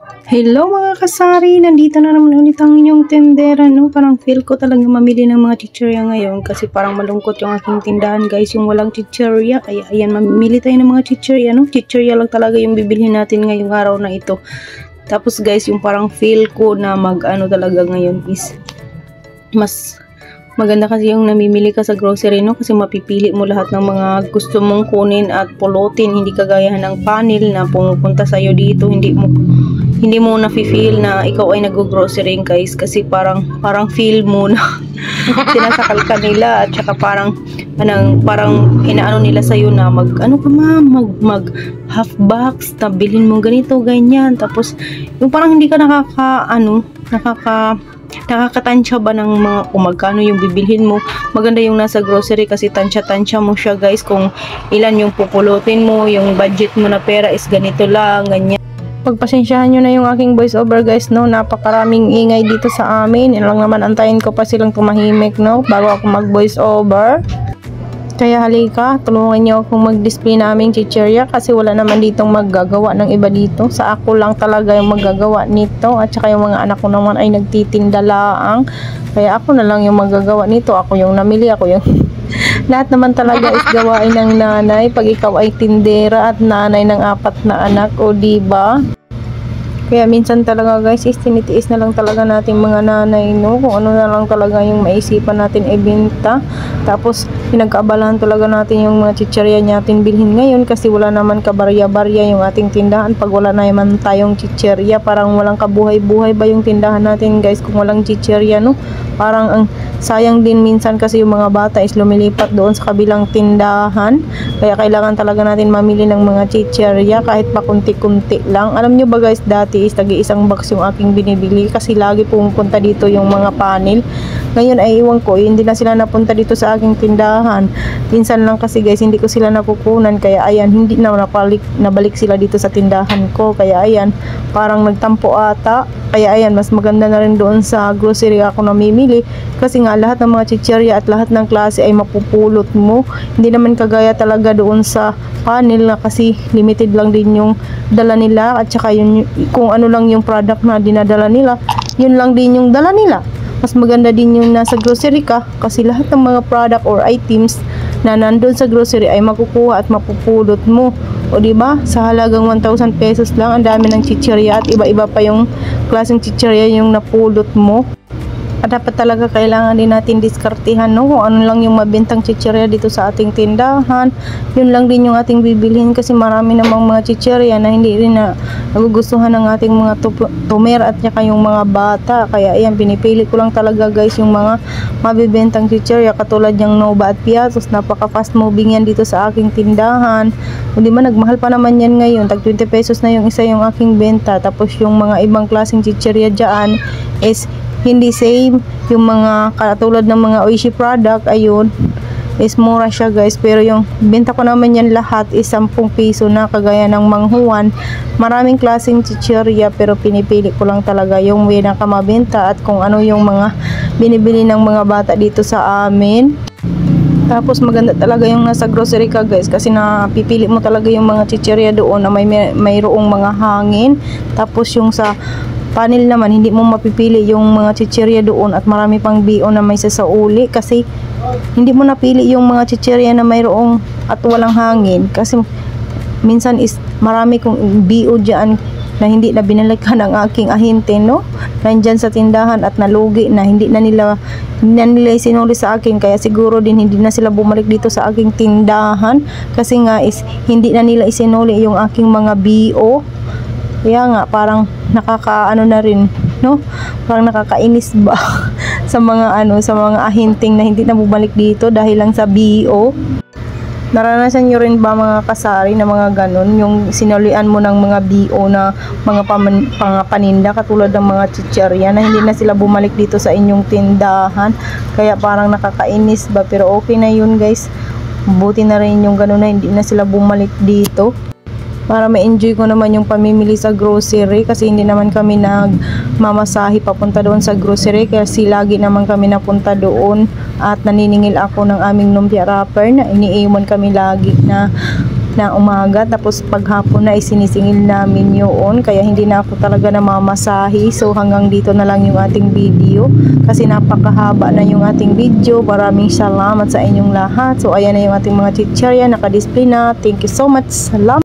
Hello mga kasari, nandito na naman ulit ang inyong tendera, no? Parang feel ko talaga mamili ng mga chichirya ngayon kasi parang malungkot yung aking tindahan guys, yung walang chichirya. Kaya ayan, mamili tayo ng mga chichirya, no? Chichirya lang talaga yung bibilhin natin ngayong araw na ito. Tapos guys, yung parang feel ko na mag-ano talaga ngayon is mas maganda kasi yung namimili ka sa grocery, no? Kasi mapipili mo lahat ng mga gusto mong kunin at pulutin, hindi kagaya ng panel na pumupunta sa'yo dito, hindi mo na-feel na ikaw ay nag-grocery guys, kasi parang feel mo na sinasakal ka nila at saka parang inaano nila sa iyo na mag half box, bilhin mo ganito ganyan, tapos yung parang hindi ka nakakatansya ba ng mga kung magkano yung bibilhin mo. Maganda yung nasa grocery kasi tansya mo siya guys, kung ilan yung pupulutin mo, yung budget mo na pera is ganito lang, ganyan. Pagpasensyahan nyo na yung aking voice over guys, no? Napakaraming ingay dito sa amin. Ilang naman antayin ko pa silang tumahimik, no? Bago ako mag voice over. Kaya halika, tulungan nyo akong mag-display na aming chichirya kasi wala naman ditong maggagawa ng iba dito. Sa ako lang talaga yung maggagawa nito at saka yung mga anak ko naman ay nagtitinda laang. Kaya ako na lang yung maggagawa nito. Ako yung namili, ako yung lahat naman talaga is gawain ng nanay pag ikaw ay tindera at nanay ng 4 na anak, o diba? Kaya minsan talaga guys is tinitiis na lang talaga natin mga nanay, no? Kung ano na lang talaga yung maisipan natin ibenta. Tapos pinagkaabalahan talaga natin yung mga chichirya natin bilhin ngayon kasi wala naman kabarya-barya yung ating tindahan. Pag wala naman tayong chichirya, parang walang kabuhay-buhay ba yung tindahan natin guys kung walang chichirya, no? Parang ang sayang din minsan kasi yung mga bata is lumilipat doon sa kabilang tindahan. Kaya kailangan talaga natin mamili ng mga chichirya kahit pa kunti-kunti lang. Alam nyo ba guys, dati is tagi-isang box yung aking binibili kasi lagi pumupunta dito yung mga panel. Ngayon ay iwan ko, hindi na sila napunta dito sa aking tindahan. Pinsan lang kasi guys, hindi ko sila nakukunan. Kaya ayan, hindi na nabalik sila dito sa tindahan ko. Kaya ayan, parang nagtampo ata. Kaya ayan, mas maganda na rin doon sa grocery ako namimili. Kasi nga lahat ng mga chichirya at lahat ng klase ay mapupulot mo. Hindi naman kagaya talaga doon sa panel na kasi limited lang din yung dala nila. At saka yun, kung ano lang yung product na dinadala nila, yun lang din yung dala nila. Mas maganda din yung nasa grocery ka kasi lahat ng mga product or items na nandun sa grocery ay makukuha at mapupulot mo. O diba? Sa halagang 1,000 pesos lang, ang dami ng chichirya at iba-iba pa yung klaseng chichirya yung napulot mo. At dapat talaga kailangan din natin diskartihan, no? Kung ano lang yung mabentang chichirya dito sa ating tindahan, yun lang din yung ating bibilhin kasi marami namang mga chichirya na hindi rin na nagugustuhan ng ating mga tumer at saka yung mga bata. Kaya ayan, pinipili ko lang talaga guys yung mga mabibentang chichirya katulad yung Nova at Piatos. Napaka fast moving yan dito sa aking tindahan. O di ba, nagmahal pa naman yan ngayon, tag 20 pesos na yung isa yung aking benta. Tapos yung mga ibang klaseng chichirya dyan is hindi same. Yung mga katulad ng mga Oishi product, ayun, is mura siya guys. Pero yung benta ko naman yan lahat is 10 piso na, kagaya ng manghuan. Maraming klaseng chichirya pero pinipili ko lang talaga yung pinakamabenta at kung ano yung mga binibili ng mga bata dito sa amin. Tapos maganda talaga yung nasa grocery ka guys kasi napipili mo talaga yung mga chichirya doon na mayroong mga hangin. Tapos yung sa panel naman, hindi mo mapipili yung mga chichirya doon at marami pang bio na may sasauli kasi hindi mo napili yung mga chichirya na mayroong at walang hangin kasi minsan is marami kong bio dyan na hindi na binalikan ng aking ahente, no? Nandyan sa tindahan at nalugi na hindi na nila isinuli sa akin. Kaya siguro din hindi na sila bumalik dito sa aking tindahan kasi nga is hindi na nila isinuli yung aking mga bio. Kaya nga parang nakakaano na rin, no? Parang nakakainis ba sa mga ahenteng na hindi na bumalik dito dahil lang sa bio. Naranasan nyo rin ba mga kasari na mga ganun, yung sinulian mo ng mga bio na mga paninda katulad ng mga chichirya na hindi na sila bumalik dito sa inyong tindahan? Kaya parang nakakainis ba, pero okay na yun guys. Buti na rin yung ganun na hindi na sila bumalik dito. Para ma-enjoy ko naman yung pamimili sa grocery kasi hindi naman kami nagmamasahe papunta doon sa grocery kasi lagi naman kami napunta doon at naniningil ako ng aming lumpia wrapper na iniiwan kami lagi na na umaga, tapos paghapon na isinisingil namin yun, kaya hindi na ako talaga namamasahi. So hanggang dito na lang yung ating video kasi napakahaba na yung ating video. Maraming salamat sa inyong lahat. So ayan na yung ating mga chichirya, nakadisplay na. Thank you so much. Salamat.